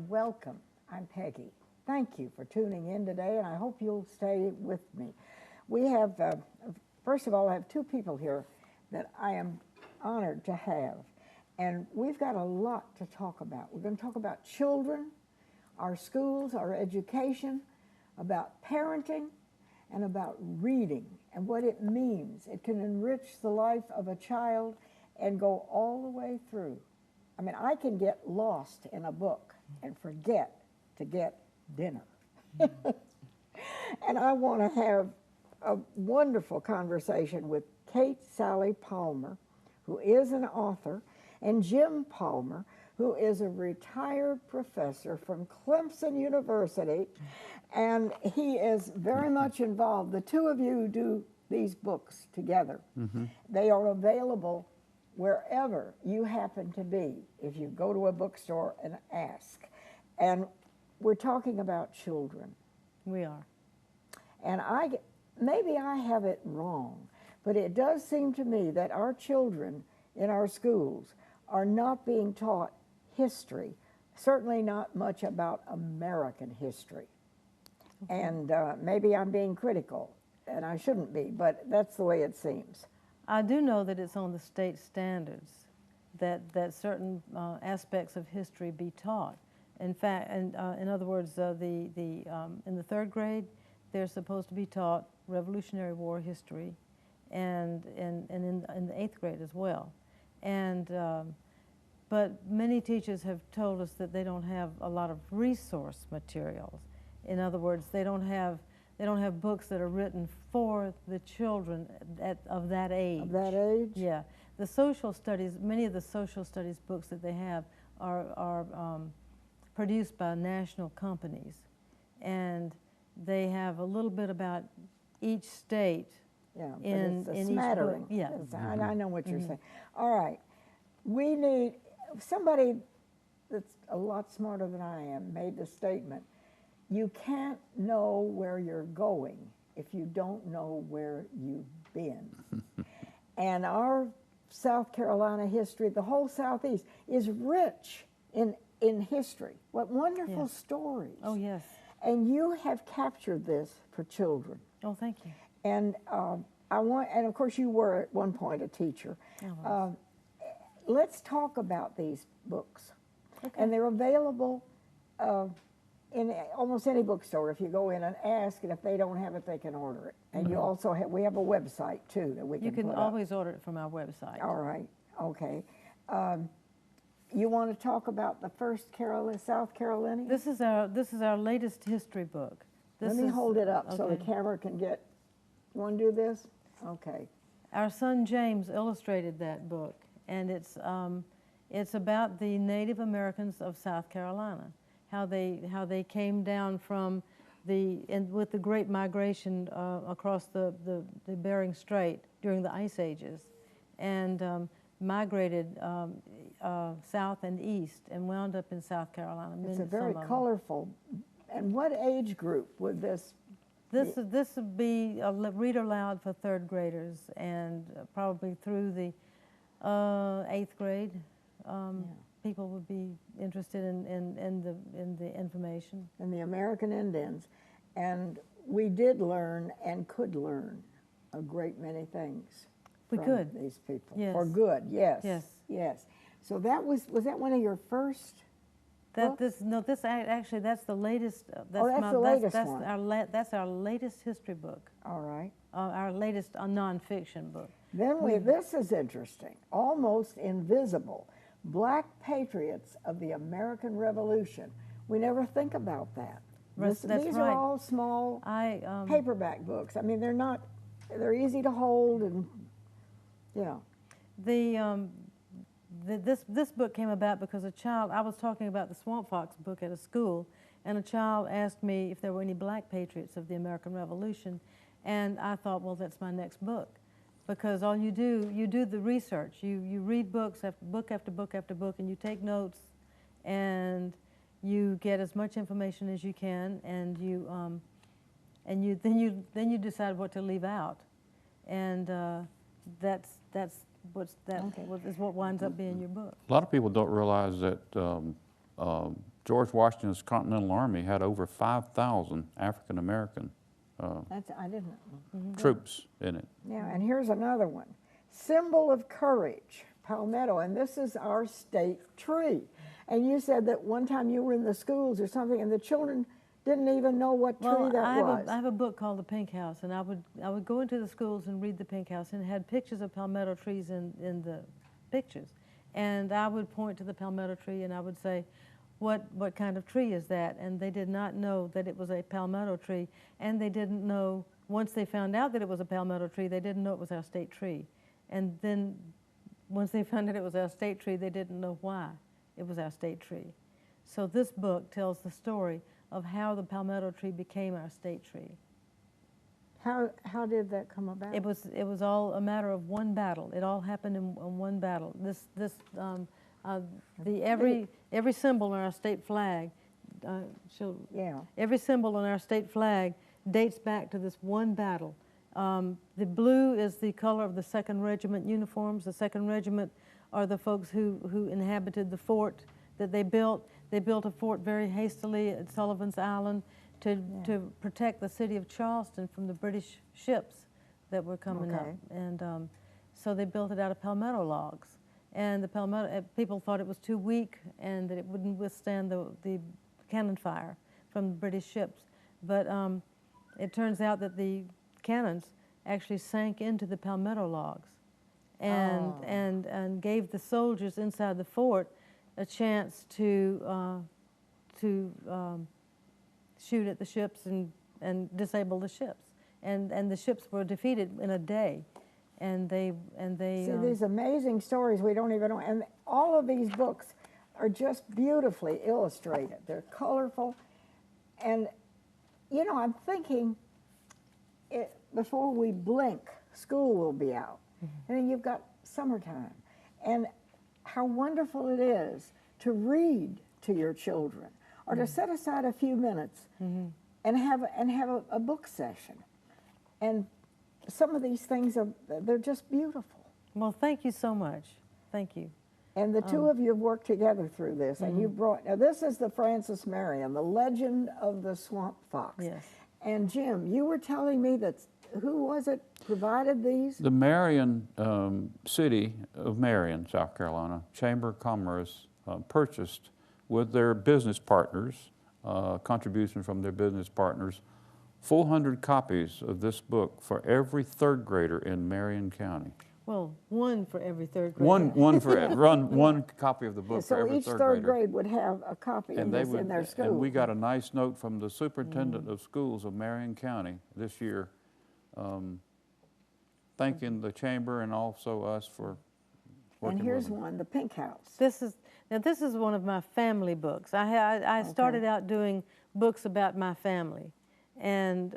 welcome. I'm Peggy. Thank you for tuning in today, and I hope you'll stay with me. We have, first of all, I have two people here that I am honored to have, and we've got a lot to talk about. We're going to talk about children, our schools, our education, about parenting, and about reading and what it means. It can enrich the life of a child and go all the way through. I mean, I can get lost in a book and forget to get dinner. And I want to have a wonderful conversation with Kate Sally Palmer, who is an author, and Jim Palmer, who is a retired professor from Clemson University, and he is very much involved. The two of you do these books together. They are available wherever you happen to be, if you go to a bookstore and ask. And we're talking about children. We are. And maybe I have it wrong, but it does seem to me that our children in our schools are not being taught history, certainly not much about American history. And maybe I'm being critical, and I shouldn't be, but that's the way it seems. I do know that it's on the state standards that certain aspects of history be taught. In fact, and in other words, in the third grade, they're supposed to be taught Revolutionary War history, and in the eighth grade as well. And but many teachers have told us that they don't have a lot of resource materials. In other words, they don't have books that are written for the children of that age. Of that age? Yeah. The social studies, many of the social studies books that they have are produced by national companies. And they have a little bit about each state. Yeah, in but it's a each smattering. book. Yeah. I know what you're saying. All right. We need somebody that's a lot smarter than I am made the statement. You can't know where you're going if you don't know where you've been. And our South Carolina history, the whole Southeast, is rich in history. What wonderful stories. Oh, yes. And you have captured this for children. Oh, thank you. And and of course you were at one point a teacher. Let's talk about these books. Okay. And they're available in almost any bookstore. If you go in and ask, and if they don't have it, they can order it. And you also we have a website too that we can put up. You can always order it from our website. All right, okay. You want to talk about the first South Carolinian? This is our latest history book. Let me hold it up so the camera can get. You want to do this? Okay. Our son James illustrated that book, and it's about the Native Americans of South Carolina, how they came down from with the Great Migration across the Bering Strait during the Ice Ages, and migrated south and east and wound up in South Carolina. It's a very colorful. And what age group would this? This would be a read aloud for third graders, and probably through the eighth grade. People would be interested in the information. And the American Indians. And we did learn and could learn a great many things from these people. Yes. For good, yes. Yes. Yes. So that was that one of your first books? Actually, that's the latest. That's the latest one. That's our latest history book. All right. Our latest nonfiction book. Then this is interesting. Almost Invisible. Black Patriots of the American Revolution. We never think about that. These are all small paperback books. I mean, they're easy to hold, and this book came about because I was talking about the Swamp Fox book at a school, and a child asked me if there were any black patriots of the American Revolution, and I thought, well, that's my next book. Because all you do the research. You read books after book after book after book, and you take notes, and you get as much information as you can, and then you decide what to leave out, and that's what winds up being your book. A lot of people don't realize that George Washington's Continental Army had over 5,000 African American I didn't know. troops in it. Yeah, and here's another one. Symbol of Courage, palmetto, and this is our state tree. And you said that one time you were in the schools or something, and the children didn't even know what tree that was. I have a book called The Pink House, and I would go into the schools and read The Pink House, and it had pictures of palmetto trees in the pictures. And I would point to the palmetto tree, and I would say, what kind of tree is that? And they did not know that it was a palmetto tree, and they didn't know, once they found out that it was a palmetto tree, they didn't know it was our state tree. And then once they found out it was our state tree, they didn't know why it was our state tree. So this book tells the story of how the palmetto tree became our state tree. How did that come about? It was all a matter of one battle. It all happened in one battle. Every symbol on our state flag, every symbol on our state flag dates back to this one battle. The blue is the color of the 2nd Regiment uniforms. The 2nd Regiment are the folks who inhabited the fort that they built. They built a fort very hastily at Sullivan's Island to protect the city of Charleston from the British ships that were coming up. And so they built it out of palmetto logs. And the palmetto, people thought it was too weak and that it wouldn't withstand the cannon fire from the British ships. But it turns out that the cannons actually sank into the palmetto logs and gave the soldiers inside the fort a chance to shoot at the ships and disable the ships. And the ships were defeated in a day. And they see these amazing stories we don't even know. And all of these books are just beautifully illustrated. They're colorful. And, you know, I'm thinking before we blink, school will be out. And then you've got summertime. And how wonderful it is to read to your children or to set aside a few minutes and have a book session. And some of these things they're just beautiful. Well, thank you so much. Thank you. And the two of you have worked together through this, and you brought, now this is the Francis Marion, the legend of the swamp fox. Yes. And Jim, you were telling me that, who was it provided these? The Marion, city of Marion, South Carolina, Chamber of Commerce purchased with their business partners, contribution from their business partners, 400 copies of this book for every 3rd grader in Marion County. Well, one for every 3rd grader. One copy of the book for every 3rd grader. So each 3rd grade would have a copy of this in their school. And we got a nice note from the superintendent of schools of Marion County this year, thanking the chamber and also us for working. And here's with them. one, the Pink House. This is one of my family books. I started out doing books about my family, and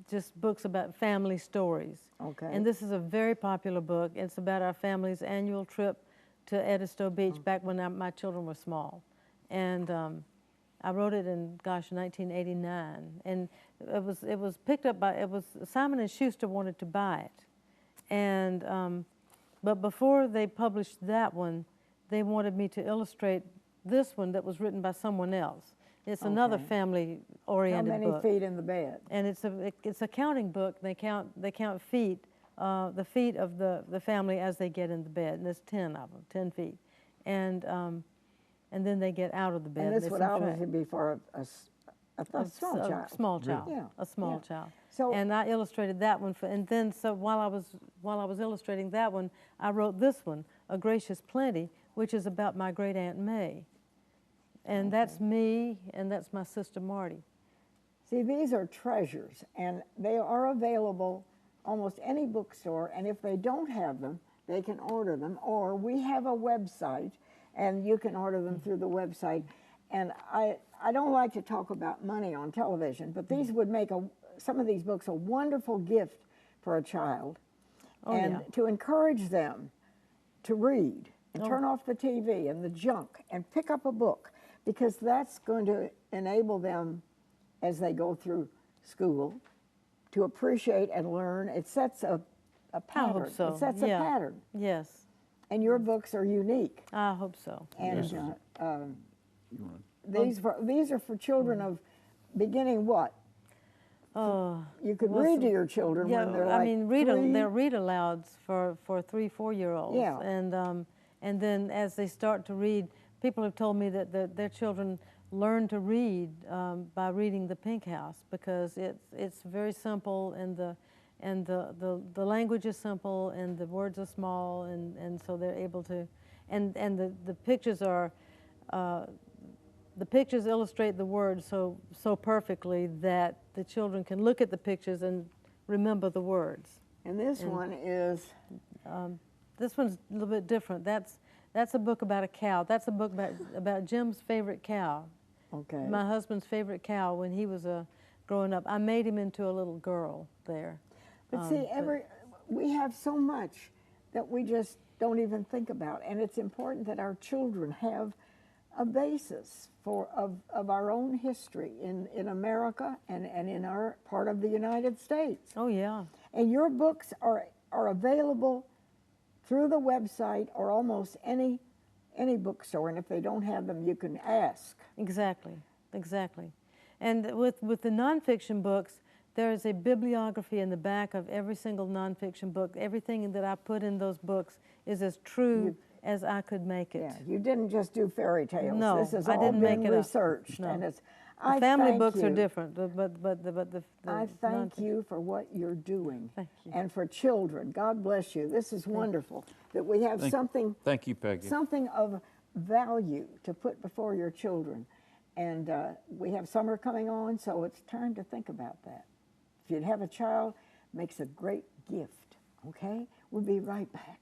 just books about family stories. Okay. And this is a very popular book. It's about our family's annual trip to Edisto Beach back when my children were small. And I wrote it in, 1989. And it was picked up by, Simon & Schuster wanted to buy it. And, but before they published that one, they wanted me to illustrate this one that was written by someone else. It's another family-oriented book. How many feet in the bed? And it's a counting book. They count feet, the feet of the family as they get in the bed. And there's 10 of them, 10 feet, and then they get out of the bed. And this would obviously be for a small child. Small child. Yeah. A small child. So, and I illustrated that one and then so while I was illustrating that one, I wrote this one, A Gracious Plenty, which is about my great Aunt May. And that's me, and that's my sister Marty. see, these are treasures, and they are available almost any bookstore, and if they don't have them, they can order them, or we have a website, and you can order them through the website. And I don't like to talk about money on television, but these would make some of these books a wonderful gift for a child, to encourage them to read and turn off the TV and the junk and pick up a book, because that's going to enable them as they go through school to appreciate and learn. It sets a pattern. I hope so. It sets a pattern. Yes. And your books are unique. I hope so. And these are for children of beginning what? You could well, read to your children Yeah, when they're I like mean, they're read-alouds for 3, 4-year-olds. Yeah. And then as they start to read, people have told me that their children learn to read by reading The Pink House, because it's very simple, and the language is simple, and the words are small, and so they're able to, and the pictures are. The pictures illustrate the words so perfectly that the children can look at the pictures and remember the words. And this one is This one's a little bit different. That's a book about a cow. That's a book about Jim's favorite cow. okay. My husband's favorite cow when he was growing up. I made him into a little girl there. But see, we have so much that we just don't even think about, and it's important that our children have a basis of our own history in America and in our part of the United States. Oh yeah. And your books are available through the website or almost any bookstore, and if they don't have them, you can ask. Exactly, exactly. And with the nonfiction books, there is a bibliography in the back of every single nonfiction book. Everything that I put in those books is as true as I could make it. Yeah, you didn't just do fairy tales. No, this has I all didn't make been it up. researched, No. and it's. The family books are different, but the I thank you for what you're doing. Thank you. And for children, God bless you. This is wonderful that we have something. Thank you, Peggy. Something of value to put before your children, and we have summer coming on, so it's time to think about that. If you'd have a child, makes a great gift. Okay, we'll be right back.